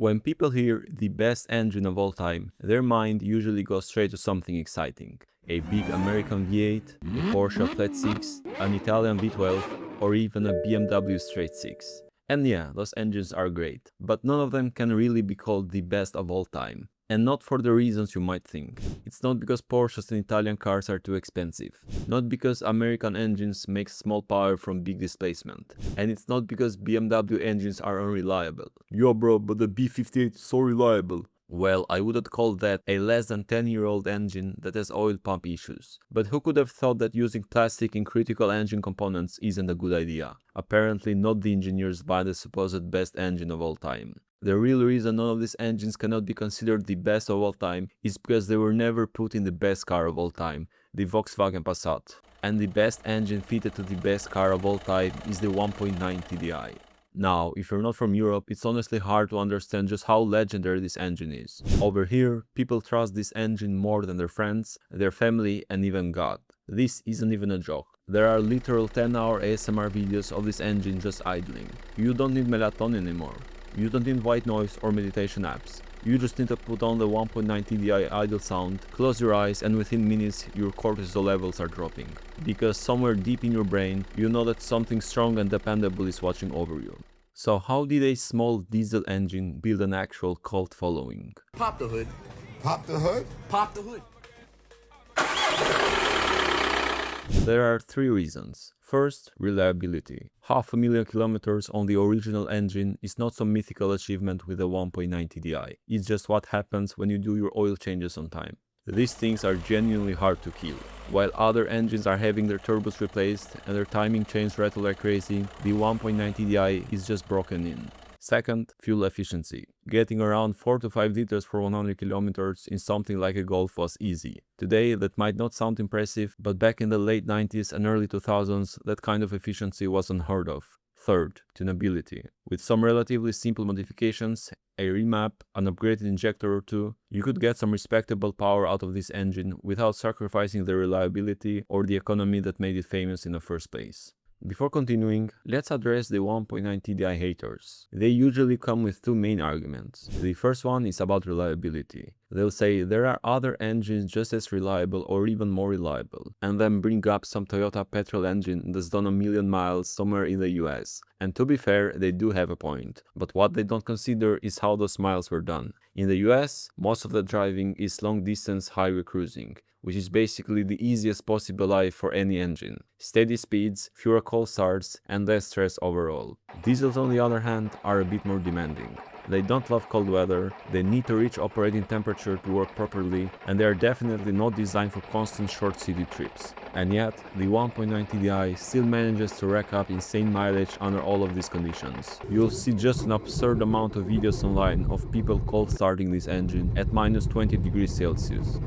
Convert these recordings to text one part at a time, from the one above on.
When people hear the best engine of all time, their mind usually goes straight to something exciting. A big American V8, a Porsche Flat 6, an Italian V12, or even a BMW Straight 6. And yeah, those engines are great, but none of them can really be called the best of all time. And not for the reasons you might think. It's not because Porsches and Italian cars are too expensive. Not because American engines make small power from big displacement. And it's not because BMW engines are unreliable. Yo bro, but the B58 is so reliable. Well, I wouldn't call that a less than 10-year-old engine that has oil pump issues. But who could have thought that using plastic in critical engine components isn't a good idea? Apparently not the engineers behind the supposed best engine of all time. The real reason none of these engines cannot be considered the best of all time is because they were never put in the best car of all time, the Volkswagen Passat. And the best engine fitted to the best car of all time is the 1.9 TDI. Now, if you're not from Europe, it's honestly hard to understand just how legendary this engine is. Over here, people trust this engine more than their friends, their family, and even God. This isn't even a joke. There are literal 10-hour ASMR videos of this engine just idling. You don't need melatonin anymore. You don't need white noise or meditation apps. You just need to put on the 1.9 TDI idle sound, close your eyes, and within minutes your cortisol levels are dropping. Because somewhere deep in your brain, you know that something strong and dependable is watching over you. So how did a small diesel engine build an actual cult following? Pop the hood. Pop the hood? Pop the hood. There are three reasons. First, reliability. 500,000 kilometers on the original engine is not some mythical achievement with a 1.9 TDI. It's just what happens when you do your oil changes on time. These things are genuinely hard to kill. While other engines are having their turbos replaced and their timing chains rattle like crazy, the 1.9 TDI is just broken in. Second, fuel efficiency. Getting around 4 to 5 liters for 100 kilometers in something like a Golf was easy. Today, that might not sound impressive, but back in the late 90s and early 2000s, that kind of efficiency was unheard of. Third, tunability. With some relatively simple modifications, a remap, an upgraded injector or two, you could get some respectable power out of this engine without sacrificing the reliability or the economy that made it famous in the first place. Before continuing, let's address the 1.9 TDI haters. They usually come with two main arguments. The first one is about reliability. They'll say there are other engines just as reliable or even more reliable, and then bring up some Toyota petrol engine that's done 1,000,000 miles somewhere in the US. And to be fair, they do have a point, but what they don't consider is how those miles were done. In the US, most of the driving is long-distance highway cruising, which is basically the easiest possible life for any engine. Steady speeds, fewer cold starts, and less stress overall. Diesels, on the other hand, are a bit more demanding. They don't love cold weather, they need to reach operating temperature to work properly, and they are definitely not designed for constant short city trips. And yet, the 1.9 TDI still manages to rack up insane mileage under all of these conditions. You'll see just an absurd amount of videos online of people cold starting this engine at minus 20 degrees Celsius.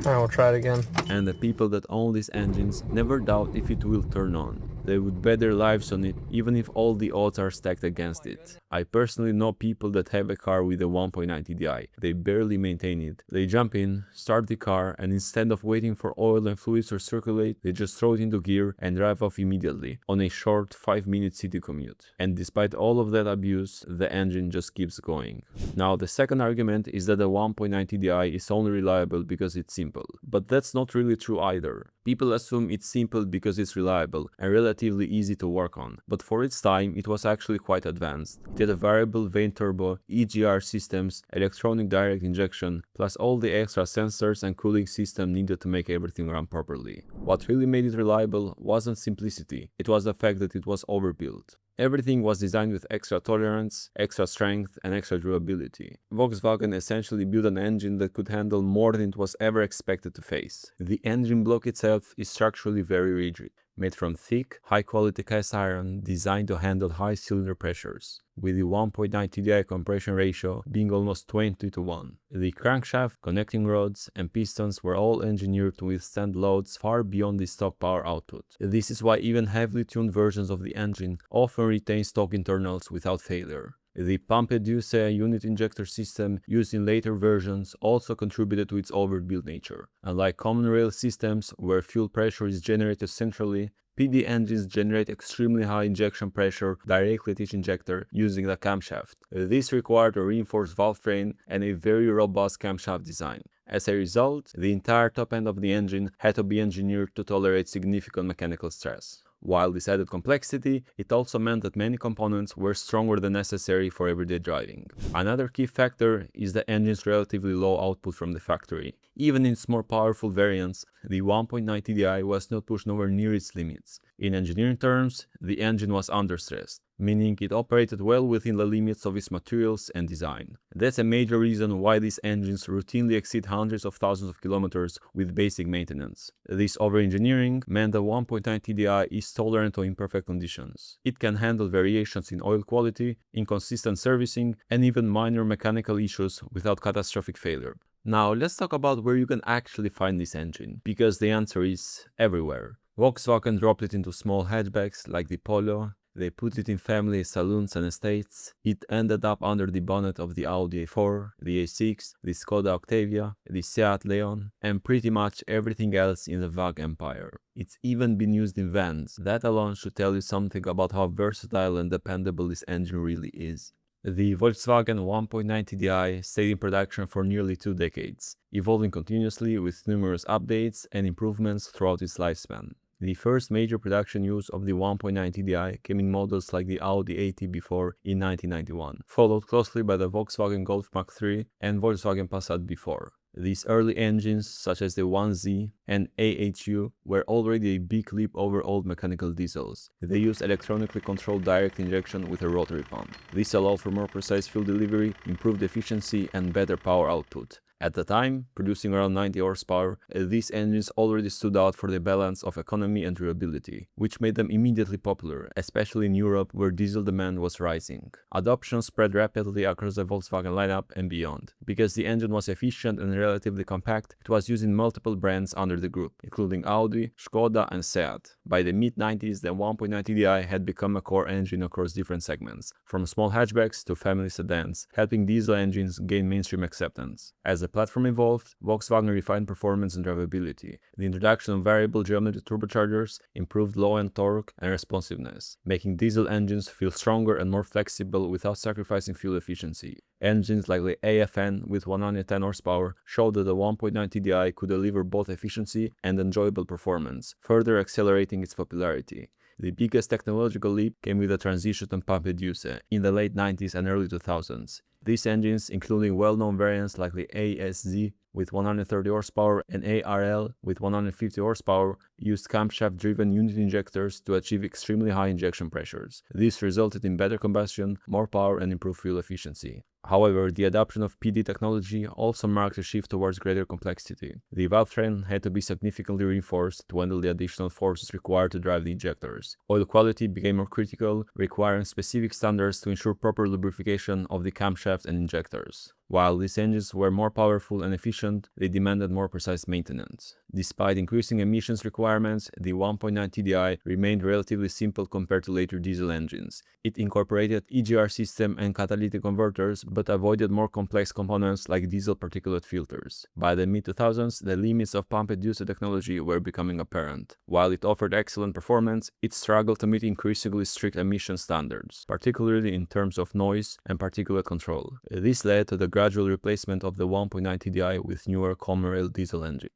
Alright, we'll try it again. And the people that own these engines never doubt if it will turn on. They would bet their lives on it, even if all the odds are stacked against it. I personally know people that have a car with a 1.9 TDI. They barely maintain it. They jump in, start the car, and instead of waiting for oil and fluids to circulate, they just throw it into gear and drive off immediately, on a short 5-minute city commute. And despite all of that abuse, the engine just keeps going. Now, the second argument is that the 1.9 TDI is only reliable because it's simple. But that's not really true either. People assume it's simple because it's reliable and relatively easy to work on, but for its time it was actually quite advanced. It had a variable vane turbo, EGR systems, electronic direct injection, plus all the extra sensors and cooling system needed to make everything run properly. What really made it reliable wasn't simplicity, it was the fact that it was overbuilt. Everything was designed with extra tolerance, extra strength, and extra durability. Volkswagen essentially built an engine that could handle more than it was ever expected to face. The engine block itself is structurally very rigid, made from thick, high-quality cast iron designed to handle high cylinder pressures, with the 1.9 TDI compression ratio being almost 20:1. The crankshaft, connecting rods, and pistons were all engineered to withstand loads far beyond the stock power output. This is why even heavily tuned versions of the engine often retain stock internals without failure. The pump-induced unit injector system used in later versions also contributed to its overbuilt nature. Unlike common rail systems where fuel pressure is generated centrally, PD engines generate extremely high injection pressure directly at each injector using the camshaft. This required a reinforced valve train and a very robust camshaft design. As a result, the entire top end of the engine had to be engineered to tolerate significant mechanical stress. While this added complexity, it also meant that many components were stronger than necessary for everyday driving. Another key factor is the engine's relatively low output from the factory. Even in its more powerful variants, the 1.9 TDI was not pushed nowhere near its limits. In engineering terms, the engine was understressed, meaning it operated well within the limits of its materials and design. That's a major reason why these engines routinely exceed hundreds of thousands of kilometers with basic maintenance. This over-engineering meant the 1.9 TDI is tolerant to imperfect conditions. It can handle variations in oil quality, inconsistent servicing, and even minor mechanical issues without catastrophic failure. Now let's talk about where you can actually find this engine, because the answer is everywhere. Volkswagen dropped it into small hatchbacks like the Polo. They put it in family saloons and estates. It ended up under the bonnet of the Audi A4, the A6, the Skoda Octavia, the Seat Leon, and pretty much everything else in the VAG empire. It's even been used in vans. That alone should tell you something about how versatile and dependable this engine really is. The Volkswagen 1.9 TDI stayed in production for nearly 2 decades, evolving continuously with numerous updates and improvements throughout its lifespan. The first major production use of the 1.9 TDI came in models like the Audi A.T. B4 in 1991, followed closely by the Volkswagen Golf Mach 3 and Volkswagen Passat B4. These early engines, such as the 1Z and AHU, were already a big leap over old mechanical diesels. They used electronically controlled direct injection with a rotary pump. This allowed for more precise fuel delivery, improved efficiency, and better power output. At the time, producing around 90 horsepower, these engines already stood out for the balance of economy and durability, which made them immediately popular, especially in Europe where diesel demand was rising. Adoption spread rapidly across the Volkswagen lineup and beyond. Because the engine was efficient and relatively compact, it was used in multiple brands under the group, including Audi, Skoda, and Seat. By the mid-90s, the 1.9 TDI had become a core engine across different segments, from small hatchbacks to family sedans, helping diesel engines gain mainstream acceptance. As the platform evolved, Volkswagen refined performance and drivability. The introduction of variable geometry turbochargers improved low-end torque and responsiveness, making diesel engines feel stronger and more flexible without sacrificing fuel efficiency. Engines like the AFN with 110 horsepower showed that the 1.9 TDI could deliver both efficiency and enjoyable performance, further accelerating its popularity. The biggest technological leap came with the transition to pump-induced in the late 90s and early 2000s. These engines, including well-known variants like the ASZ with 130 horsepower and ARL with 150 horsepower, used camshaft-driven unit injectors to achieve extremely high injection pressures. This resulted in better combustion, more power, and improved fuel efficiency. However, the adoption of PD technology also marked a shift towards greater complexity. The valve train had to be significantly reinforced to handle the additional forces required to drive the injectors. Oil quality became more critical, requiring specific standards to ensure proper lubrication of the camshaft and injectors. While these engines were more powerful and efficient, they demanded more precise maintenance. Despite increasing emissions requirements, the 1.9 TDI remained relatively simple compared to later diesel engines. It incorporated EGR system and catalytic converters, but avoided more complex components like diesel particulate filters. By the mid-2000s, the limits of pump-induced technology were becoming apparent. While it offered excellent performance, it struggled to meet increasingly strict emission standards, particularly in terms of noise and particulate control. This led to the gradual replacement of the 1.9 TDI with newer common-rail diesel engines.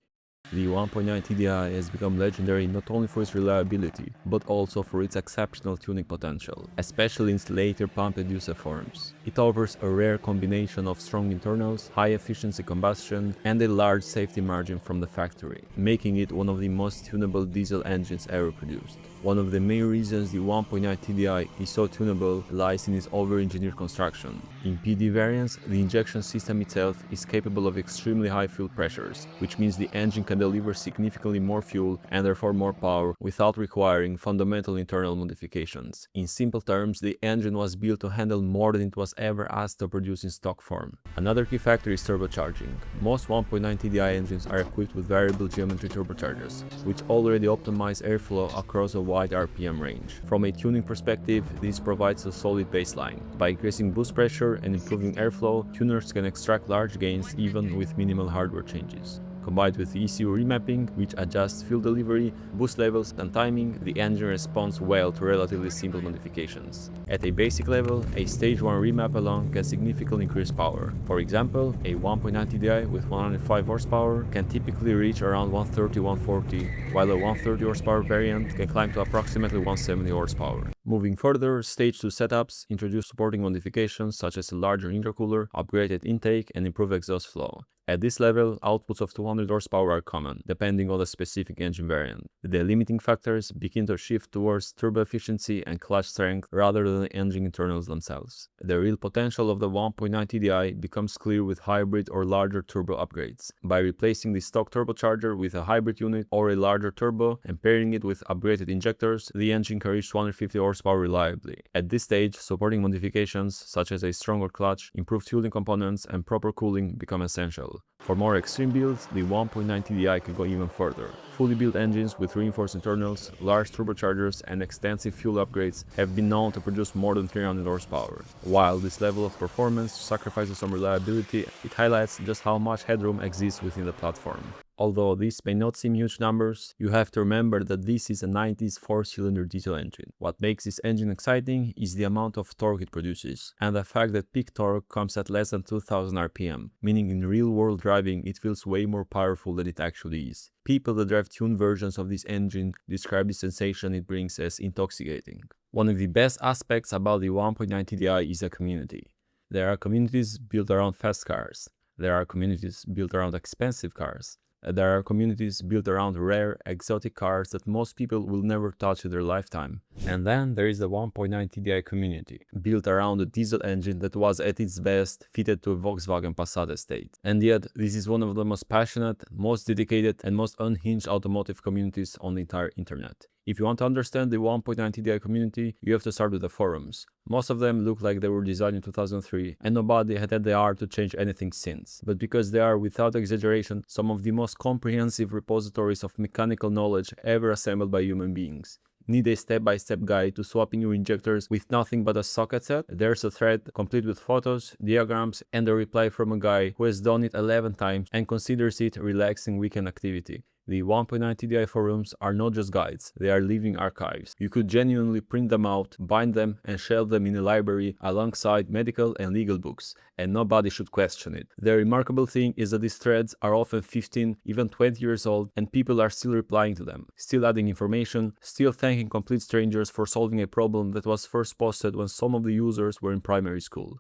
The 1.9 TDI has become legendary not only for its reliability, but also for its exceptional tuning potential, especially in its later pump-induced forms. It offers a rare combination of strong internals, high-efficiency combustion, and a large safety margin from the factory, making it one of the most tunable diesel engines ever produced. One of the main reasons the 1.9 TDI is so tunable lies in its over-engineered construction. In PD variants, the injection system itself is capable of extremely high fuel pressures, which means the engine can deliver significantly more fuel and therefore more power without requiring fundamental internal modifications. In simple terms, the engine was built to handle more than it was ever asked to produce in stock form. Another key factor is turbocharging. Most 1.9 TDI engines are equipped with variable geometry turbochargers, which already optimize airflow across a wide RPM range. From a tuning perspective, this provides a solid baseline. By increasing boost pressure and improving airflow, tuners can extract large gains even with minimal hardware changes. Combined with ECU remapping, which adjusts fuel delivery, boost levels, and timing, the engine responds well to relatively simple modifications. At a basic level, a stage 1 remap alone can significantly increase power. For example, a 1.9 TDI with 105 horsepower can typically reach around 130-140, while a 130 horsepower variant can climb to approximately 170 horsepower. Moving further, stage 2 setups introduce supporting modifications such as a larger intercooler, upgraded intake, and improved exhaust flow. At this level, outputs of 200 horsepower are common, depending on the specific engine variant. The limiting factors begin to shift towards turbo efficiency and clutch strength rather than the engine internals themselves. The real potential of the 1.9 TDI becomes clear with hybrid or larger turbo upgrades. By replacing the stock turbocharger with a hybrid unit or a larger turbo and pairing it with upgraded injectors, the engine can reach 250 horsepower reliably. At this stage, supporting modifications such as a stronger clutch, improved fueling components, and proper cooling become essential. For more extreme builds, the 1.9 TDI can go even further. Fully built engines with reinforced internals, large turbochargers, and extensive fuel upgrades have been known to produce more than 300 horsepower. While this level of performance sacrifices some reliability, it highlights just how much headroom exists within the platform. Although these may not seem huge numbers, you have to remember that this is a 90s 4-cylinder diesel engine. What makes this engine exciting is the amount of torque it produces, and the fact that peak torque comes at less than 2000 RPM, meaning in real-world driving it feels way more powerful than it actually is. People that drive tuned versions of this engine describe the sensation it brings as intoxicating. One of the best aspects about the 1.9 TDI is the community. There are communities built around fast cars. There are communities built around expensive cars. There are communities built around rare, exotic cars that most people will never touch in their lifetime. And then there is the 1.9 TDI community, built around a diesel engine that was at its best fitted to a Volkswagen Passat estate. And yet, this is one of the most passionate, most dedicated, and most unhinged automotive communities on the entire internet. If you want to understand the 1.9 TDI community, you have to start with the forums. Most of them look like they were designed in 2003, and nobody had had the heart to change anything since. But because they are, without exaggeration, some of the most comprehensive repositories of mechanical knowledge ever assembled by human beings. Need a step-by-step guide to swapping your injectors with nothing but a socket set? There's a thread complete with photos, diagrams, and a reply from a guy who has done it 11 times and considers it relaxing weekend activity. The 1.9 TDI forums are not just guides, they are living archives. You could genuinely print them out, bind them, and shelve them in a library alongside medical and legal books, and nobody should question it. The remarkable thing is that these threads are often 15, even 20 years old, and people are still replying to them, still adding information, still thanking complete strangers for solving a problem that was first posted when some of the users were in primary school.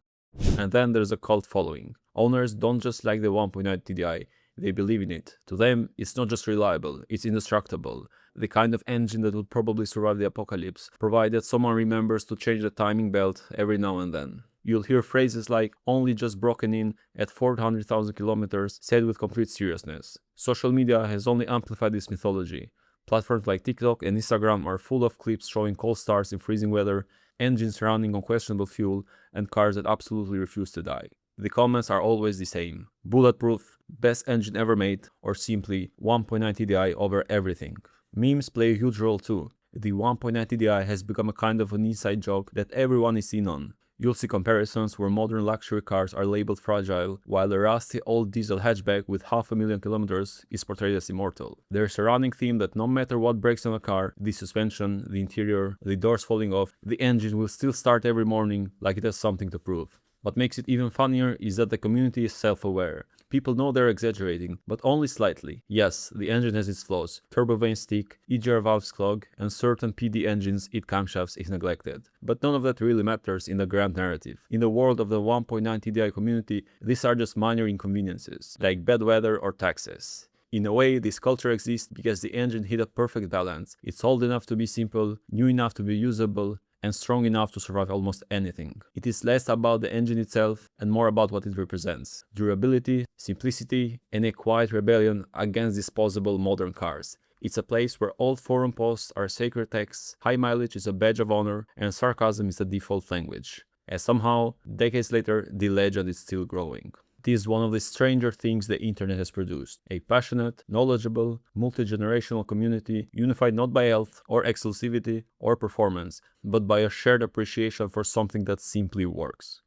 And then there's a cult following. Owners don't just like the 1.9 TDI, they believe in it. To them, it's not just reliable, it's indestructible. The kind of engine that would probably survive the apocalypse, provided someone remembers to change the timing belt every now and then. You'll hear phrases like, only just broken in at 400,000 kilometers, said with complete seriousness. Social media has only amplified this mythology. Platforms like TikTok and Instagram are full of clips showing cold starts in freezing weather, engines running on questionable fuel, and cars that absolutely refuse to die. The comments are always the same: bulletproof, best engine ever made, or simply 1.9 TDI over everything. Memes play a huge role too. The 1.9 TDI has become a kind of an inside joke that everyone is in on. You'll see comparisons where modern luxury cars are labeled fragile, while a rusty old diesel hatchback with 500,000 kilometers is portrayed as immortal. There's a running theme that no matter what breaks on a car, the suspension, the interior, the doors falling off, the engine will still start every morning like it has something to prove. What makes it even funnier is that the community is self-aware. People know they're exaggerating, but only slightly. Yes, the engine has its flaws, turbo vanes stick, EGR valves clog, and certain PD engines eat camshafts if neglected. But none of that really matters in the grand narrative. In the world of the 1.9 TDI community, these are just minor inconveniences, like bad weather or taxes. In a way, this culture exists because the engine hit a perfect balance. It's old enough to be simple, new enough to be usable, and strong enough to survive almost anything. It is less about the engine itself and more about what it represents: durability, simplicity, and a quiet rebellion against disposable modern cars. It's a place where old forum posts are sacred texts, high mileage is a badge of honor, and sarcasm is the default language. And somehow, decades later, the legend is still growing. It is one of the stranger things the internet has produced: a passionate, knowledgeable, multi-generational community unified not by health or exclusivity or performance, but by a shared appreciation for something that simply works.